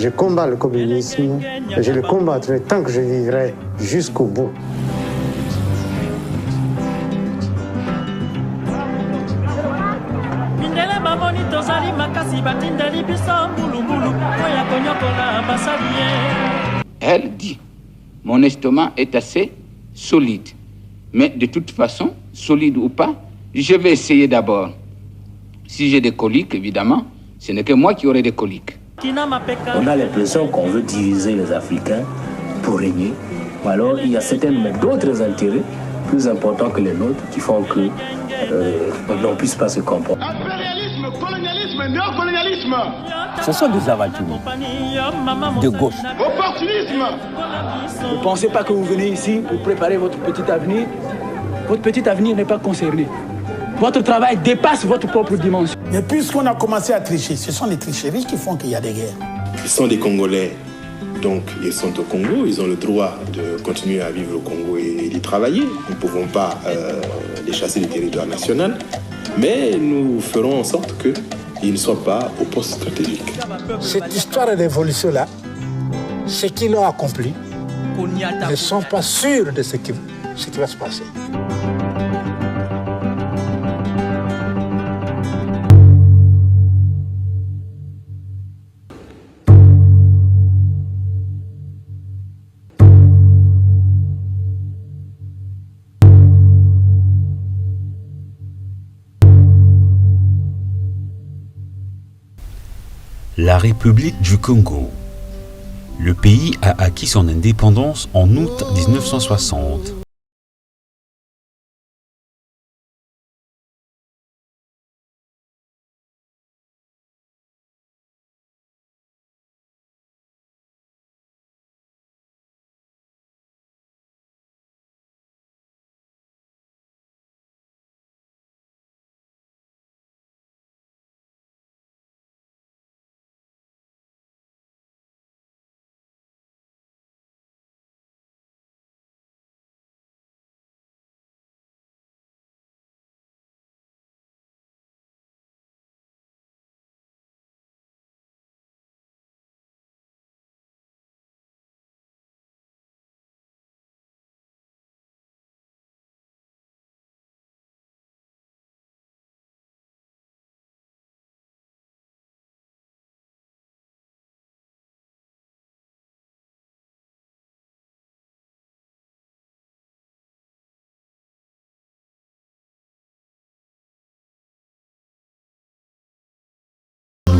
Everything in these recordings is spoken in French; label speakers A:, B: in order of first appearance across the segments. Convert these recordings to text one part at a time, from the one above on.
A: Je combats le communisme et je le combattrai tant que je vivrai jusqu'au bout.
B: Elle dit, mon estomac est assez solide. Mais de toute façon, solide ou pas, je vais essayer d'abord. Si j'ai des coliques, évidemment, ce n'est que moi qui aurai des coliques.
C: On a l'impression qu'on veut diviser les Africains pour régner. Ou alors il y a certainement d'autres intérêts plus importants que les nôtres qui font que l'on ne puisse pas se comprendre.
D: Impérialisme, colonialisme, néocolonialisme.
E: Ce sont des aventures de gauche.
D: Opportunisme.
E: Ne pensez pas que vous venez ici pour préparer votre petit avenir. Votre petit avenir n'est pas concerné. Votre travail dépasse votre propre dimension.
F: Mais puisqu'on a commencé à tricher, ce sont les tricheries qui font qu'il y a des guerres.
G: Ils sont des Congolais, donc ils sont au Congo, ils ont le droit de continuer à vivre au Congo et d'y travailler. Nous ne pouvons pas les chasser du territoire national, mais nous ferons en sorte qu'ils ne soient pas au poste stratégique.
F: Cette histoire de révolution-là, ce qu'ils ont accompli, ne sont pas sûrs de ce qui va se passer.
H: La République du Congo. Le pays a acquis son indépendance en août 1960.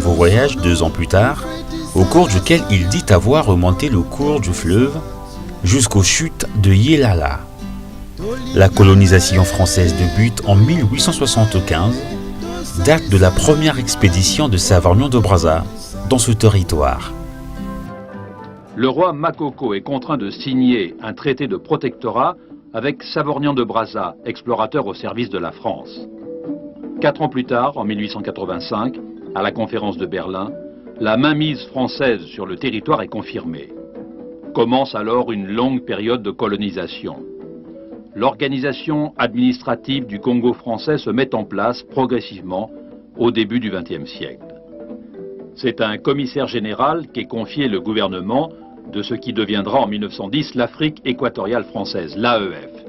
H: Nouveau voyage 2 ans plus tard, au cours duquel il dit avoir remonté le cours du fleuve jusqu'aux chutes de Yelala. La colonisation française débute en 1875, date de la première expédition de Savorgnan de Brazza dans ce territoire.
I: Le roi Makoko est contraint de signer un traité de protectorat avec Savorgnan de Brazza, explorateur au service de la France. 4 ans plus tard, en 1885, à la conférence de Berlin, la mainmise française sur le territoire est confirmée. Commence alors une longue période de colonisation. L'organisation administrative du Congo français se met en place progressivement au début du XXe siècle. C'est à un commissaire général qu'est confié le gouvernement de ce qui deviendra en 1910 l'Afrique équatoriale française, l'AEF.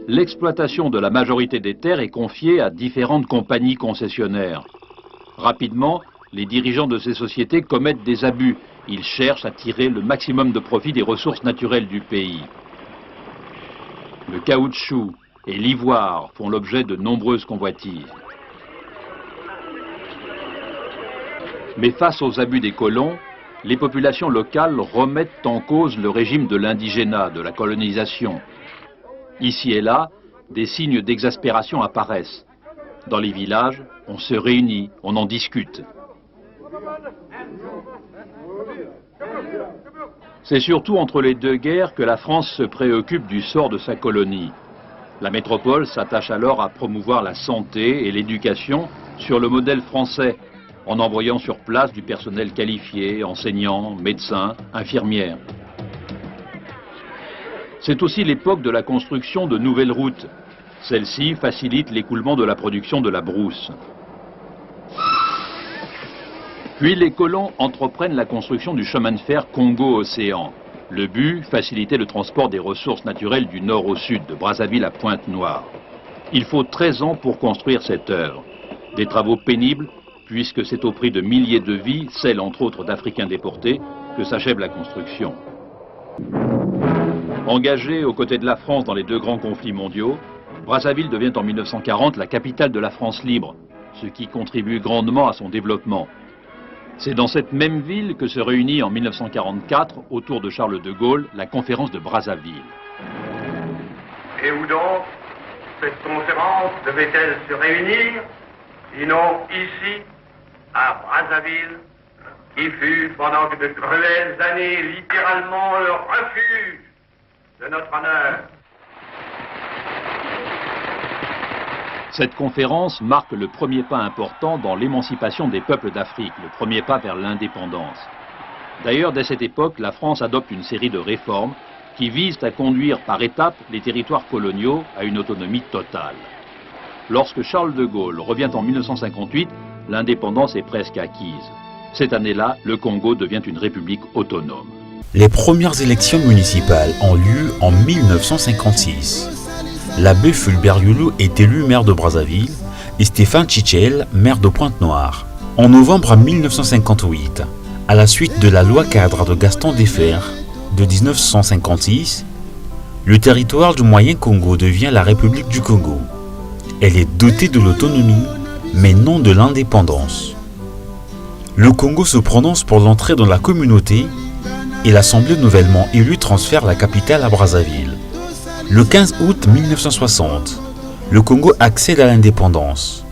I: L'exploitation de la majorité des terres est confiée à différentes compagnies concessionnaires. Rapidement, les dirigeants de ces sociétés commettent des abus. Ils cherchent à tirer le maximum de profit des ressources naturelles du pays. Le caoutchouc et l'ivoire font l'objet de nombreuses convoitises. Mais face aux abus des colons, les populations locales remettent en cause le régime de l'indigénat, de la colonisation. Ici et là, des signes d'exaspération apparaissent. Dans les villages, on se réunit, on en discute. C'est surtout entre les deux guerres que la France se préoccupe du sort de sa colonie. La métropole s'attache alors à promouvoir la santé et l'éducation sur le modèle français, en envoyant sur place du personnel qualifié, enseignants, médecins, infirmières. C'est aussi l'époque de la construction de nouvelles routes. Celle-ci facilite l'écoulement de la production de la brousse. Puis les colons entreprennent la construction du chemin de fer Congo-Océan. Le but, faciliter le transport des ressources naturelles du nord au sud, de Brazzaville à Pointe-Noire. Il faut 13 ans pour construire cette œuvre. Des travaux pénibles, puisque c'est au prix de milliers de vies, celles entre autres d'Africains déportés, que s'achève la construction. Engagé aux côtés de la France dans les deux grands conflits mondiaux, Brazzaville devient en 1940 la capitale de la France libre, ce qui contribue grandement à son développement. C'est dans cette même ville que se réunit en 1944, autour de Charles de Gaulle, la conférence de Brazzaville.
J: Et où donc cette conférence devait-elle se réunir, sinon ici, à Brazzaville, qui fut pendant de cruelles années littéralement le refuge de notre honneur.
I: Cette conférence marque le premier pas important dans l'émancipation des peuples d'Afrique, le premier pas vers l'indépendance. D'ailleurs, dès cette époque, la France adopte une série de réformes qui visent à conduire par étapes les territoires coloniaux à une autonomie totale. Lorsque Charles de Gaulle revient en 1958, l'indépendance est presque acquise. Cette année-là, le Congo devient une république autonome.
H: Les premières élections municipales ont lieu en 1956. L'abbé Fulbert Yulu est élu maire de Brazzaville et Stéphane Tchichel maire de Pointe-Noire. En novembre 1958, à la suite de la loi cadre de Gaston Defferre de 1956, le territoire du Moyen Congo devient la République du Congo. Elle est dotée de l'autonomie, mais non de l'indépendance. Le Congo se prononce pour l'entrée dans la communauté et l'Assemblée nouvellement élue transfère la capitale à Brazzaville. Le 15 août 1960, le Congo accède à l'indépendance,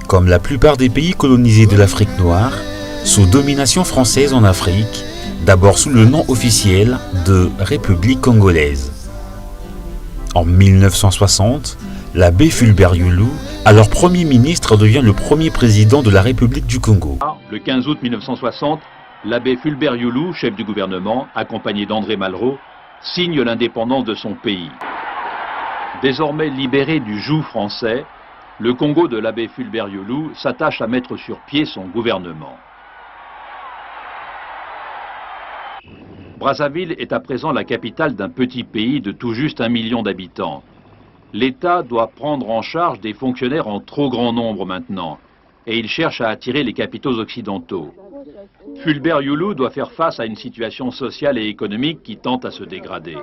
H: comme la plupart des pays colonisés de l'Afrique noire, sous domination française en Afrique, d'abord sous le nom officiel de République congolaise. En 1960, l'abbé Fulbert Yulu, alors Premier ministre, devient le premier président de la République du Congo.
I: Le 15 août 1960, l'abbé Fulbert Yulu, chef du gouvernement, accompagné d'André Malraux, signe l'indépendance de son pays. Désormais libéré du joug français, le Congo de l'abbé Fulbert Yulu s'attache à mettre sur pied son gouvernement. Brazzaville est à présent la capitale d'un petit pays de tout juste 1 million d'habitants. L'État doit prendre en charge des fonctionnaires en trop grand nombre maintenant, et il cherche à attirer les capitaux occidentaux. Fulbert Yulu doit faire face à une situation sociale et économique qui tente à se dégrader.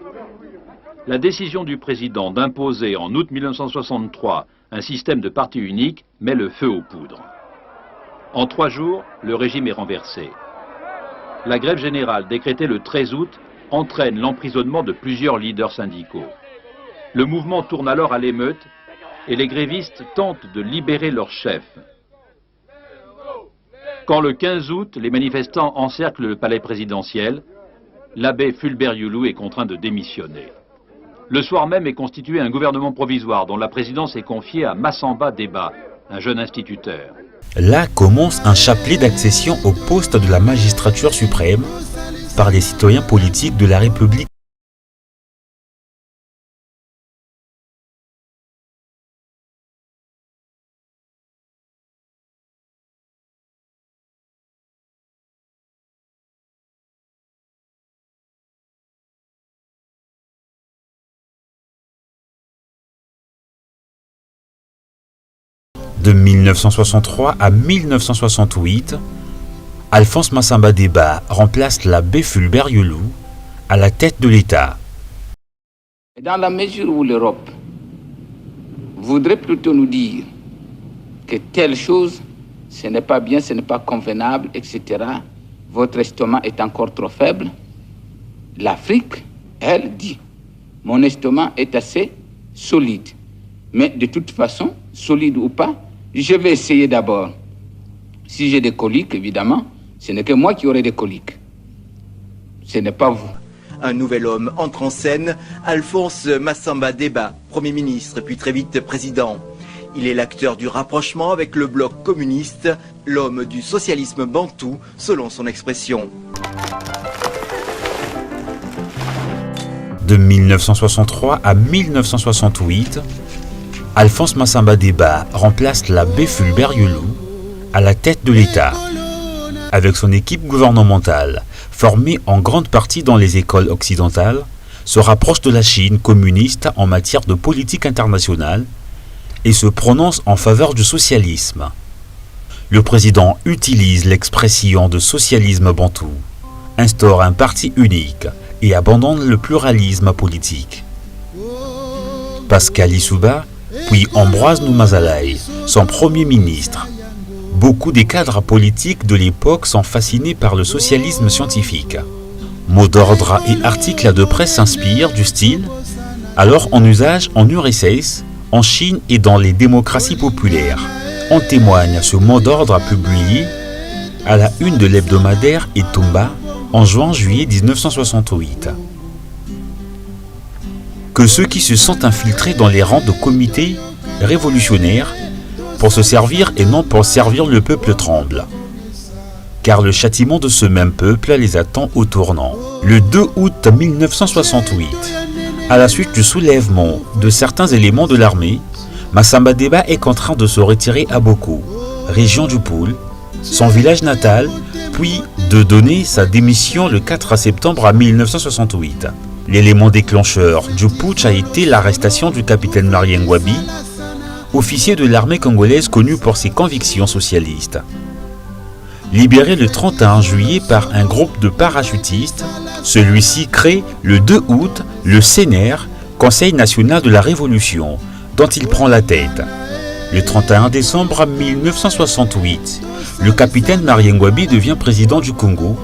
I: La décision du président d'imposer en août 1963 un système de parti unique met le feu aux poudres. En 3 jours, le régime est renversé. La grève générale décrétée le 13 août entraîne l'emprisonnement de plusieurs leaders syndicaux. Le mouvement tourne alors à l'émeute et les grévistes tentent de libérer leur chef. Quand le 15 août, les manifestants encerclent le palais présidentiel, l'abbé Fulbert Yulu est contraint de démissionner. Le soir même est constitué un gouvernement provisoire dont la présidence est confiée à Massamba Deba, un jeune instituteur.
H: Là commence un chapelet d'accession au poste de la magistrature suprême par les citoyens politiques de la République. De 1963 à 1968, Alphonse Massamba Deba remplace l'abbé Fulbert Yulu à la tête de l'État.
B: Dans la mesure où l'Europe voudrait plutôt nous dire que telle chose, ce n'est pas bien, ce n'est pas convenable, etc., votre estomac est encore trop faible, l'Afrique, elle, dit, mon estomac est assez solide. Mais de toute façon, solide ou pas, je vais essayer d'abord. Si j'ai des coliques, évidemment, ce n'est que moi qui aurai des coliques. Ce n'est pas vous.
K: Un nouvel homme entre en scène, Alphonse Massamba Deba, Premier ministre puis très vite président. Il est l'acteur du rapprochement avec le bloc communiste, l'homme du socialisme bantou, selon son expression.
H: De 1963 à 1968, Alphonse Massamba Deba remplace l'abbé Fulbert Yulu à la tête de l'État. avec son équipe gouvernementale, formée en grande partie dans les écoles occidentales, se rapproche de la Chine communiste en matière de politique internationale et se prononce en faveur du socialisme. Le président utilise l'expression de socialisme bantou, instaure un parti unique et abandonne le pluralisme politique. Pascal Lissouba, puis Ambroise Noumazalaï, son premier ministre. Beaucoup des cadres politiques de l'époque sont fascinés par le socialisme scientifique. Mots d'ordre et articles de presse s'inspirent du style alors en usage en URSS, en Chine et dans les démocraties populaires. En témoigne ce mot d'ordre publié à la une de l'hebdomadaire Etumba en juin-juillet 1968. Que ceux qui se sont infiltrés dans les rangs de comités révolutionnaires pour se servir et non pour servir le peuple tremblent. Car le châtiment de ce même peuple les attend au tournant. Le 2 août 1968, à la suite du soulèvement de certains éléments de l'armée, Massamba Deba est contraint de se retirer à Boko, région du Poul, son village natal, puis de donner sa démission le 4 septembre 1968. L'élément déclencheur du putsch a été l'arrestation du capitaine Marien Ngouabi, officier de l'armée congolaise connu pour ses convictions socialistes. Libéré le 31 juillet par un groupe de parachutistes, celui-ci crée le 2 août le CNR, Conseil national de la Révolution, dont il prend la tête. Le 31 décembre 1968, le capitaine Marien Ngouabi devient président du Congo,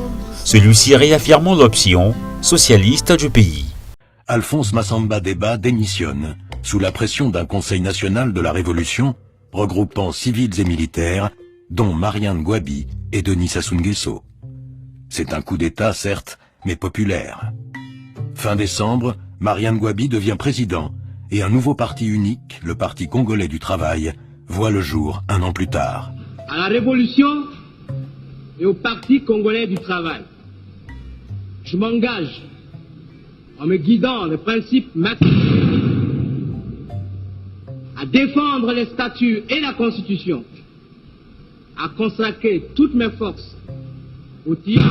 H: celui-ci réaffirmant l'option socialiste du pays.
L: Alphonse Massamba Deba démissionne sous la pression d'un Conseil national de la Révolution regroupant civils et militaires, dont Marien Ngouabi et Denis Sassou Nguesso. C'est un coup d'État, certes, mais populaire. Fin décembre, Marien Ngouabi devient président et un nouveau parti unique, le Parti congolais du travail, voit le jour un an plus tard.
M: À la Révolution et au Parti congolais du travail, je m'engage, en me guidant le principe à défendre les statuts et la Constitution, à consacrer toutes mes forces au titre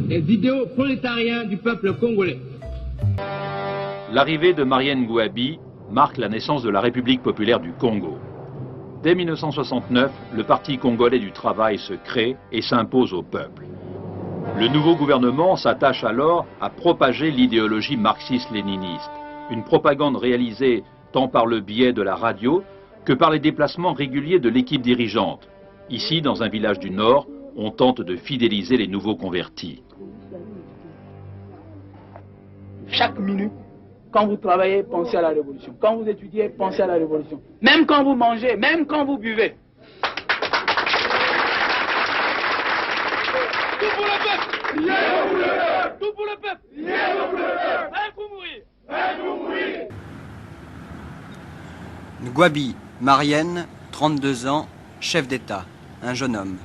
M: des idéaux prolétariens du peuple congolais.
I: L'arrivée de Marien Ngouabi marque la naissance de la République populaire du Congo. Dès 1969, le Parti congolais du travail se crée et s'impose au peuple. Le nouveau gouvernement s'attache alors à propager l'idéologie marxiste-léniniste, une propagande réalisée tant par le biais de la radio que par les déplacements réguliers de l'équipe dirigeante. Ici, dans un village du Nord, on tente de fidéliser les nouveaux convertis.
E: Chaque minute, quand vous travaillez, pensez à la révolution. Quand vous étudiez, pensez à la révolution. Même quand vous mangez, même quand vous buvez. Tout pour le peuple! Tout pour le peuple! Prêt pour mourir!
N: Ngouabi, Marienne, 32 ans, chef d'État, un jeune homme.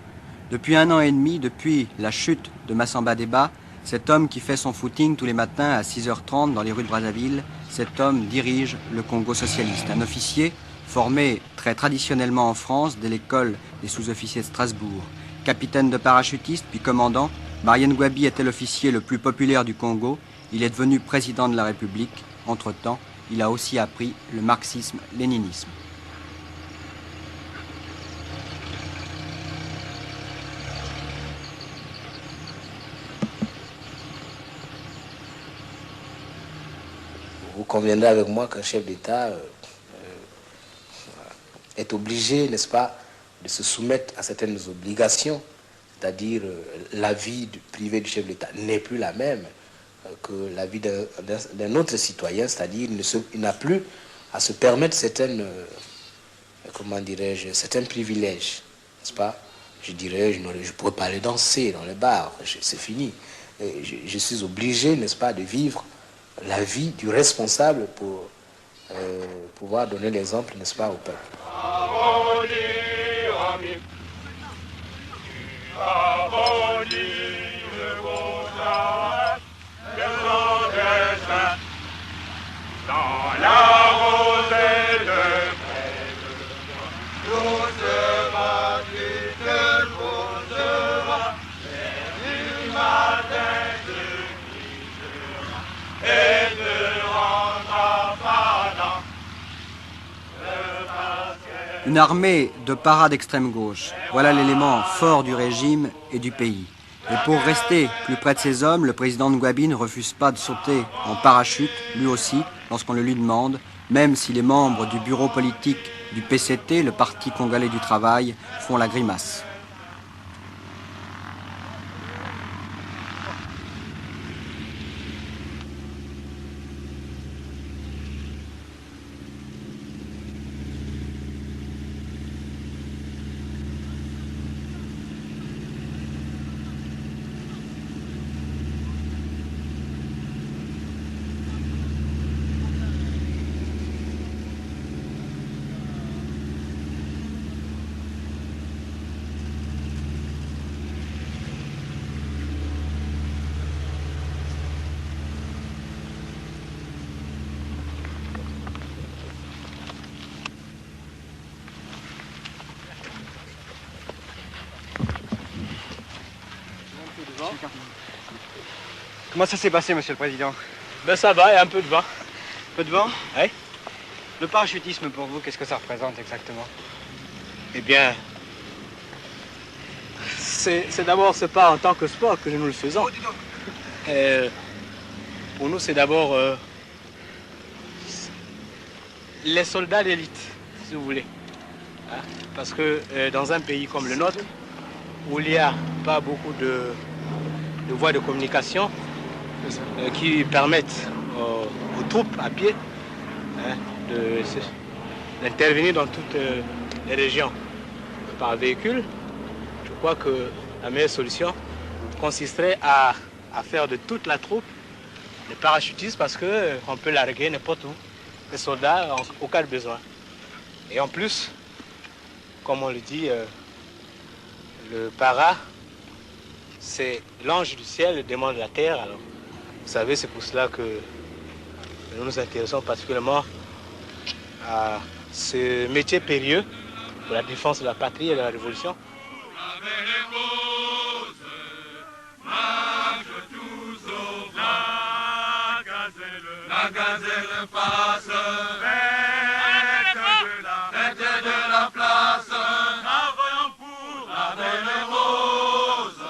N: Depuis 1 an et demi, depuis la chute de Massamba Deba, cet homme qui fait son footing tous les matins à 6h30 dans les rues de Brazzaville, cet homme dirige le Congo socialiste. Un officier formé très traditionnellement en France dès l'école des sous-officiers de Strasbourg. Capitaine de parachutiste puis commandant, Marien Ngouabi était l'officier le plus populaire du Congo. Il est devenu président de la République. Entre-temps, il a aussi appris le marxisme-léninisme.
O: Vous conviendrez avec moi qu'un chef d'État est obligé, n'est-ce pas, de se soumettre à certaines obligations, c'est-à-dire la vie privée du chef d'État n'est plus la même que la vie d'un autre citoyen, c'est-à-dire il n'a plus à se permettre certaines, comment dirais-je, certains privilèges, n'est-ce pas? Je dirais, je ne pourrais pas aller danser dans les bars, c'est fini. Je suis obligé, n'est-ce pas, de vivre la vie du responsable pour pouvoir donner l'exemple, n'est-ce pas, au peuple.
J: Dans la rosée de doucement tu te poseras.
N: Une armée de paras d'extrême gauche, voilà l'élément fort du régime et du pays. Et pour rester plus près de ces hommes, le président Ngouabi ne refuse pas de sauter en parachute, lui aussi, lorsqu'on le lui demande, même si les membres du bureau politique du PCT, le Parti congolais du travail, font la grimace.
P: Comment ça s'est passé, Monsieur le Président?
E: Ben ça va, il y a un peu de vent.
P: Un peu de vent?
E: Oui.
P: Le parachutisme, pour vous, qu'est-ce que ça représente exactement?
E: Eh bien, c'est d'abord, c'est pas en tant que sport que nous le faisons. Pour nous, c'est d'abord les soldats d'élite, si vous voulez. Hein? Parce que dans un pays comme le nôtre, où il n'y a pas beaucoup de voies de communication qui permettent aux troupes à pied d'intervenir dans toutes les régions par véhicule, je crois que la meilleure solution consisterait à faire de toute la troupe des parachutistes parce qu'on peut larguer n'importe où, les soldats au cas de besoin. Et en plus, comme on le dit, le para, c'est l'ange du ciel, le démon de la terre. Alors, vous savez, c'est pour cela que nous nous intéressons particulièrement à ce métier périlleux pour la défense de la patrie et de la révolution. La gazelle passe, tête de la place, travaillant pour la belle rose,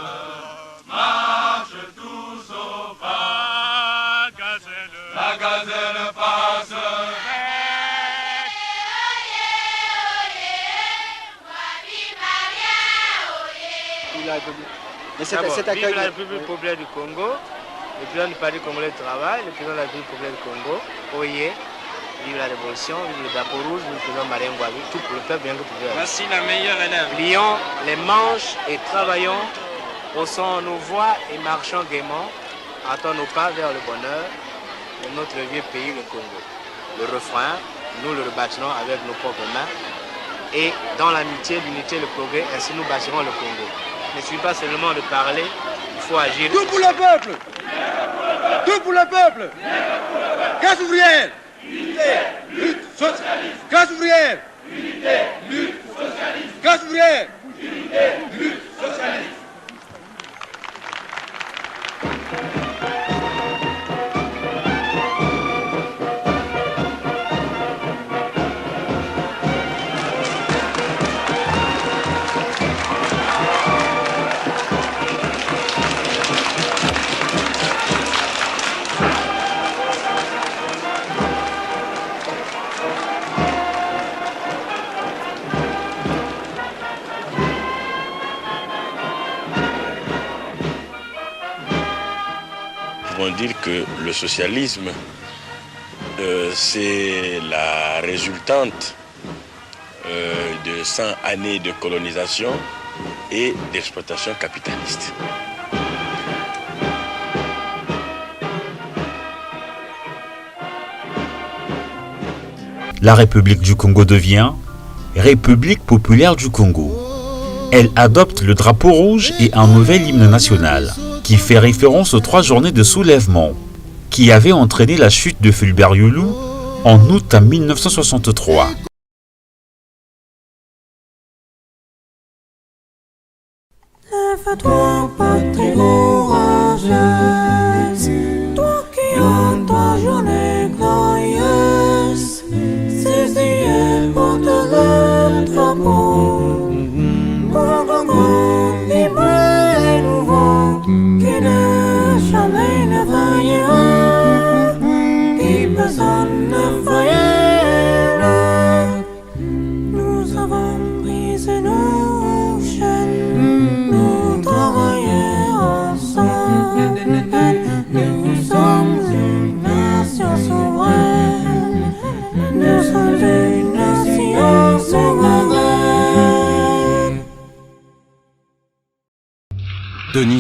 E: marche tous au pas, la gazelle passe.
P: Mais cet accueil...
E: Vive la République populaire du Congo, le président du Parti congolais du travail, le président de la République populaire du Congo, Oye, vive la révolution, vive le drapeau rouge, vive le président Marien Ngouabi, tout pour le peuple bien que populaire.
P: Voici la meilleure élève.
E: Plions les manches et travaillons, haussons nos voix et marchons gaiement, hâtons nos pas vers le bonheur de notre vieux pays, le Congo. Le refrain, nous le rebâtirons avec nos propres mains et dans l'amitié, l'unité, le progrès, ainsi nous bâtirons le Congo. Il ne suffit pas seulement de parler, il faut agir.
P: Tout pour le peuple! Tout pour le peuple! Classe ouvrière! Unité, lutte, socialiste! Classe ouvrière! Unité, lutte, socialiste! Classe ouvrière! Unité, lutte, socialiste!
Q: Dire que le socialisme, c'est la résultante de 100 années de colonisation et d'exploitation capitaliste.
H: La République du Congo devient République populaire du Congo. Elle adopte le drapeau rouge et un nouvel hymne national, qui fait référence aux 3 journées de soulèvement, qui avaient entraîné la chute de Fulbert Youlou en août 1963.
R: Lève-toi, patrie courageuse, toi qui as ta journée glorieuse, saisis et porte-le.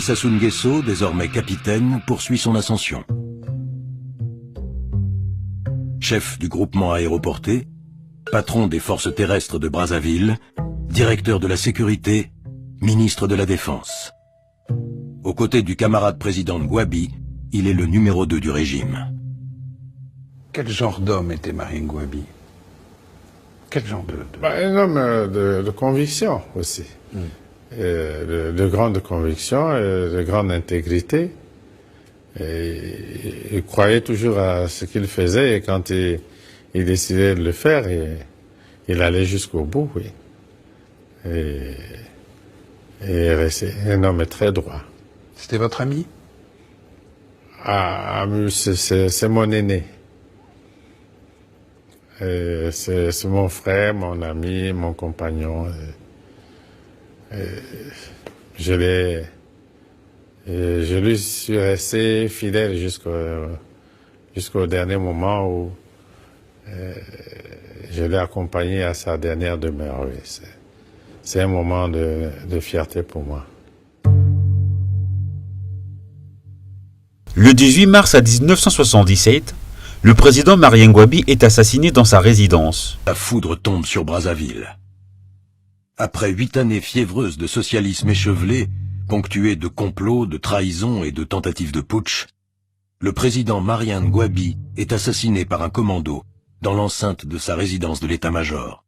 L: Sassou Nguesso, désormais capitaine, poursuit son ascension. Chef du groupement aéroporté, patron des forces terrestres de Brazzaville, directeur de la sécurité, ministre de la Défense. Aux côtés du camarade président Gwabi, il est le numéro 2 du régime.
S: Quel genre d'homme était Marien Gwabi? Quel genre
F: Un homme de conviction aussi. De grande conviction, de grande intégrité. Et il croyait toujours à ce qu'il faisait et quand il décidait de le faire, il allait jusqu'au bout, oui. Et c'est un homme très droit.
S: C'était votre ami?
F: C'est mon aîné. C'est mon frère, mon ami, mon compagnon. Je lui suis resté fidèle jusqu'au dernier moment où je l'ai accompagné à sa dernière demeure. Oui. C'est un moment de fierté pour moi.
H: Le 18 mars 1977, le président Marien Gwabi est assassiné dans sa résidence.
L: La foudre tombe sur Brazzaville. Après 8 années fiévreuses de socialisme échevelé, ponctuées de complots, de trahisons et de tentatives de putsch, le président Marien Gwabi est assassiné par un commando dans l'enceinte de sa résidence de l'état-major.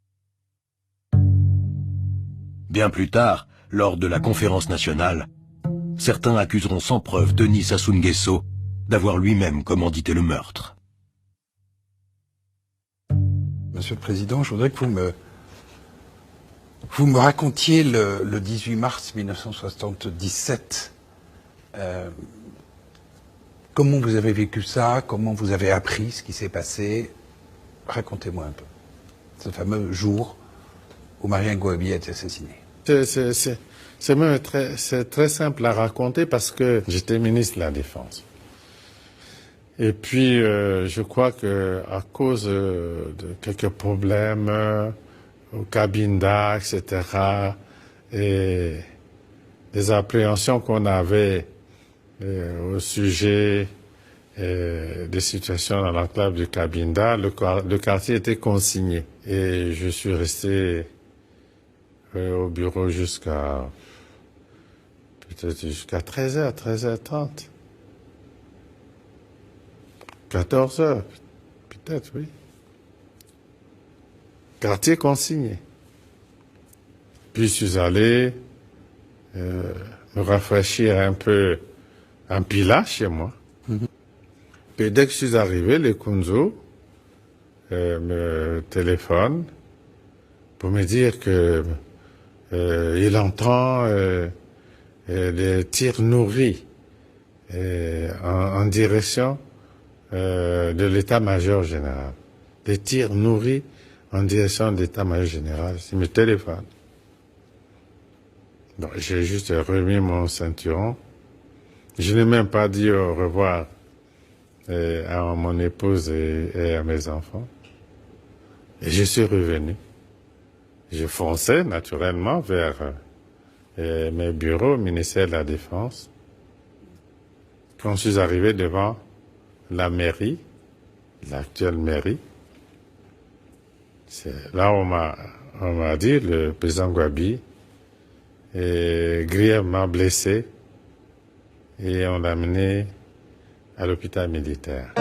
L: Bien plus tard, lors de la conférence nationale, certains accuseront sans preuve Denis Sassou Nguesso d'avoir lui-même commandité le meurtre.
S: Monsieur le Président, je voudrais que vous me racontiez le 18 mars 1977. Comment vous avez vécu ça? Comment vous avez appris ce qui s'est passé? Racontez-moi un peu. Ce fameux jour où Marien Gwabi a été assassiné.
F: C'est très simple à raconter parce que j'étais ministre de la Défense. Et puis, je crois que à cause de quelques problèmes au Cabinda, etc., et des appréhensions qu'on avait au sujet des situations dans l'enclave du Cabinda, le quartier était consigné. Et je suis resté au bureau jusqu'à 13h, 13h30. 14h, peut-être, oui. Quartier consigné. Puis je suis allé me rafraîchir un peu en Pila chez moi. Puis dès que je suis arrivé, les Kunzo me téléphonent pour me dire que il entend des tirs nourris en direction de l'état-major général. Des tirs nourris en direction de l'état-major général. Il me téléphone. Donc, j'ai juste remis mon ceinturon. Je n'ai même pas dit au revoir à mon épouse et à mes enfants. Et je suis revenu. Je fonçais naturellement vers mes bureaux au ministère de la Défense. Quand je suis arrivé devant la mairie, l'actuelle mairie, c'est là où on m'a dit, le président Gwabi est grièvement blessé et on l'a amené à l'hôpital militaire.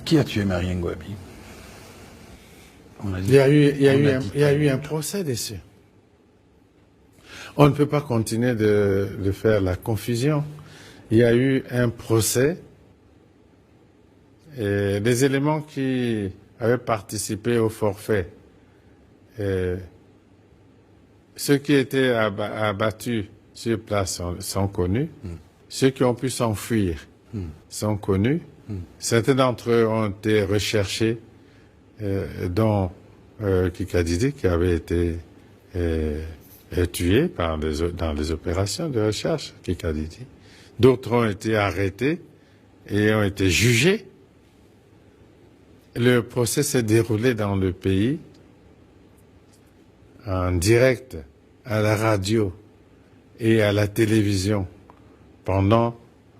S: Qui a tué Marien Gwabi?
F: Il y a eu un procès dessus. On ne peut pas continuer de faire la confusion. Il y a eu un procès et des éléments qui avaient participé au forfait. Ceux qui étaient abattus sur place sont connus. Ceux qui ont pu s'enfuir sont connus. Certains d'entre eux ont été recherchés, dont Kikadidi, qui avait été tués dans les opérations de recherche, Kikadidi. D'autres ont été arrêtés et ont été jugés. Le procès s'est déroulé dans le pays, en direct, à la radio et à la télévision, pendant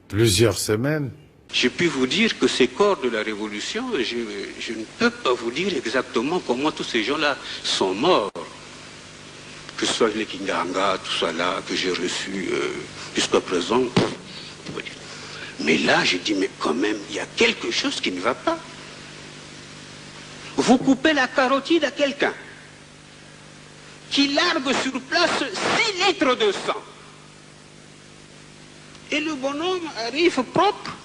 F: plusieurs semaines.
T: Je puis vous dire que ces corps de la Révolution, je ne peux pas vous dire exactement comment tous ces gens-là sont morts. Que ce soit les Kinganga, tout ça là, que j'ai reçu jusqu'à présent. Mais là, je dis, mais quand même, il y a quelque chose qui ne va pas. Vous coupez la carotide à quelqu'un qui largue sur place 6 litres de sang. Et le bonhomme arrive propre,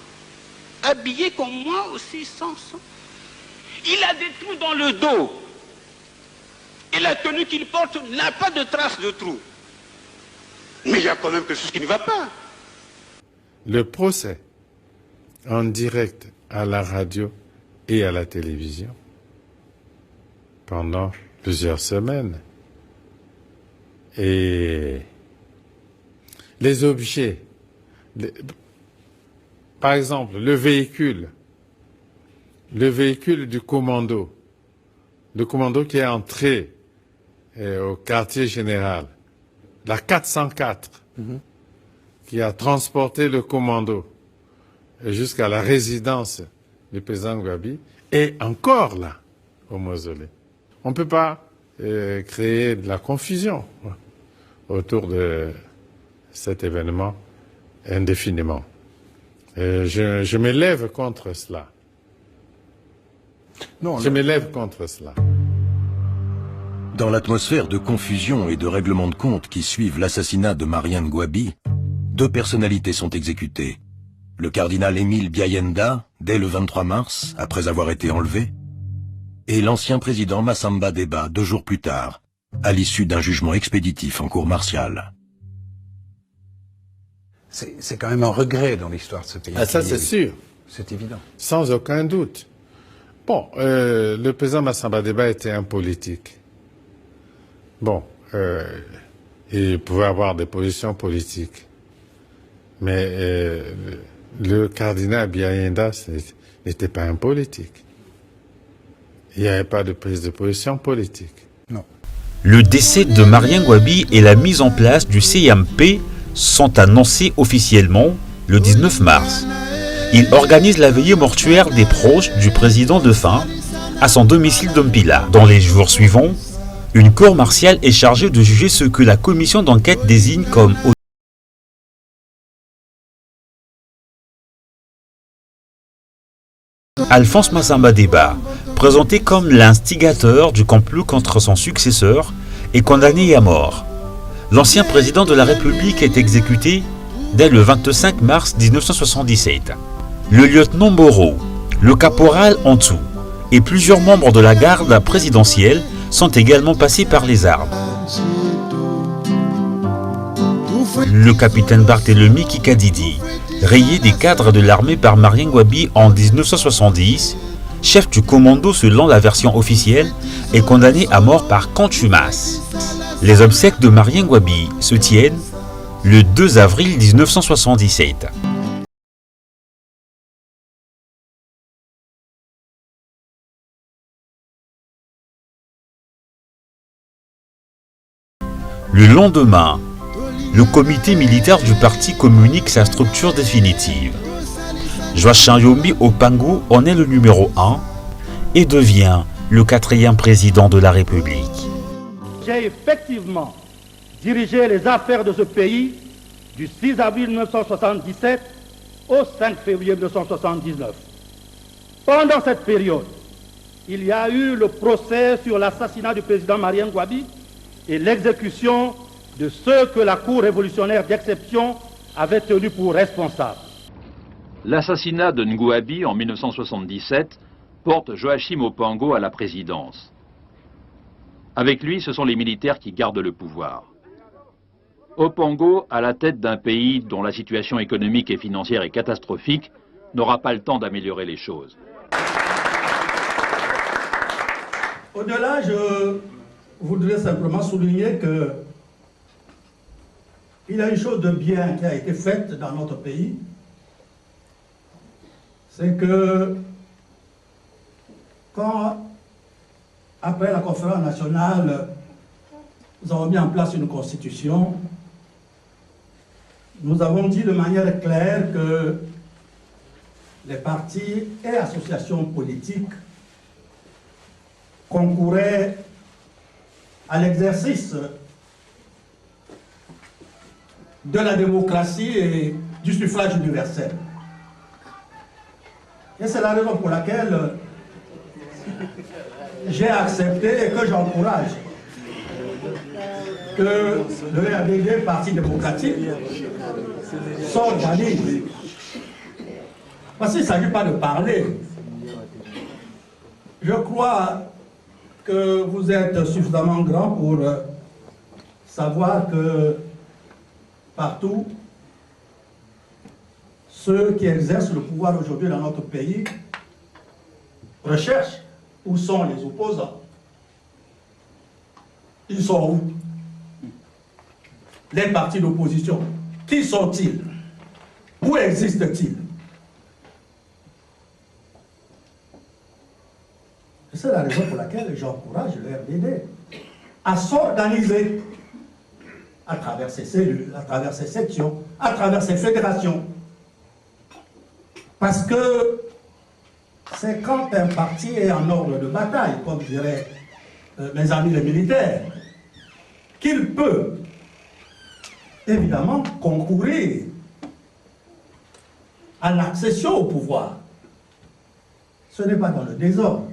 T: habillé comme moi aussi, sans sang. Il a des trous dans le dos. Et la tenue qu'il porte n'a pas de traces de trous. Mais il y a quand même quelque chose qui ne va pas.
F: Le procès, en direct à la radio et à la télévision, pendant plusieurs semaines. Et les objets, par exemple, le véhicule du commando, le commando qui est entré au quartier général, la 404, qui a transporté le commando jusqu'à la résidence du président Gwabi, est encore là, au mausolée. On ne peut pas créer de la confusion autour de cet événement indéfiniment. Je m'élève contre cela. Je m'élève contre cela.
L: Dans l'atmosphère de confusion et de règlement de compte qui suivent l'assassinat de Mariane Gwabi, 2 personnalités sont exécutées. Le cardinal Émile Biayenda, dès le 23 mars, après avoir été enlevé, et l'ancien président Massamba Deba 2 jours plus tard, à l'issue d'un jugement expéditif en cour martiale.
S: C'est quand même un regret dans l'histoire de ce pays.
F: Ah, ça c'est sûr.
S: C'est évident.
F: Sans aucun doute. Bon, le président Massamba Deba était un politique. Bon, il pouvait avoir des positions politiques. Mais le cardinal Biayenda n'était pas un politique. Il n'y avait pas de prise de position politique.
S: Non.
H: Le décès de Mariane Gwabi et la mise en place du CIAMP sont annoncés officiellement le 19 mars. Il organise la veillée mortuaire des proches du président défunt à son domicile d'Ompila. Dans les jours suivants, une cour martiale est chargée de juger ce que la commission d'enquête désigne comme Alphonse Massamba Deba, présenté comme l'instigateur du complot contre son successeur, est condamné à mort. L'ancien président de la République est exécuté dès le 25 mars 1977. Le lieutenant Moreau, le caporal Antou et plusieurs membres de la garde présidentielle sont également passés par les armes. Le capitaine Barthélemy Kikadidi, rayé des cadres de l'armée par Mariane Gwabi en 1970, chef du commando selon la version officielle, est condamné à mort par contumace. Les obsèques de Mariane Gwabi se tiennent le 2 avril 1977. Le lendemain, le comité militaire du parti communique sa structure définitive. Joachim Yombi Opango en est le numéro 1 et devient le 4e président de la République.
U: J'ai effectivement dirigé les affaires de ce pays du 6 avril 1977 au 5 février 1979. Pendant cette période, il y a eu le procès sur l'assassinat du président Mariane Gwabi et l'exécution de ceux que la Cour révolutionnaire d'exception avait tenus pour responsables.
I: L'assassinat de Ngouabi en 1977 porte Joachim Opango à la présidence. Avec lui, ce sont les militaires qui gardent le pouvoir. Opango, à la tête d'un pays dont la situation économique et financière est catastrophique, n'aura pas le temps d'améliorer les choses.
U: Au-delà, je voudrais simplement souligner que Il y a une chose de bien qui a été faite dans notre pays, c'est que quand, après la conférence nationale, nous avons mis en place une constitution, nous avons dit de manière claire que les partis et associations politiques concouraient à l'exercice de la démocratie et du suffrage universel. Et c'est la raison pour laquelle j'ai accepté et que j'encourage que le RDD, Parti démocratique, s'organise. Parce qu'il ne s'agit pas de parler. Je crois que vous êtes suffisamment grand pour savoir que partout, ceux qui exercent le pouvoir aujourd'hui dans notre pays recherchent où sont les opposants. Ils sont où? Les partis d'opposition. Qui sont-ils? Où existent-ils? C'est la raison pour laquelle j'encourage le RDD à s'organiser à travers ses cellules, à travers ses sections, à travers ses fédérations. Parce que c'est quand un parti est en ordre de bataille, comme diraient mes amis les militaires, qu'il peut évidemment concourir à l'accession au pouvoir. Ce n'est pas dans le désordre.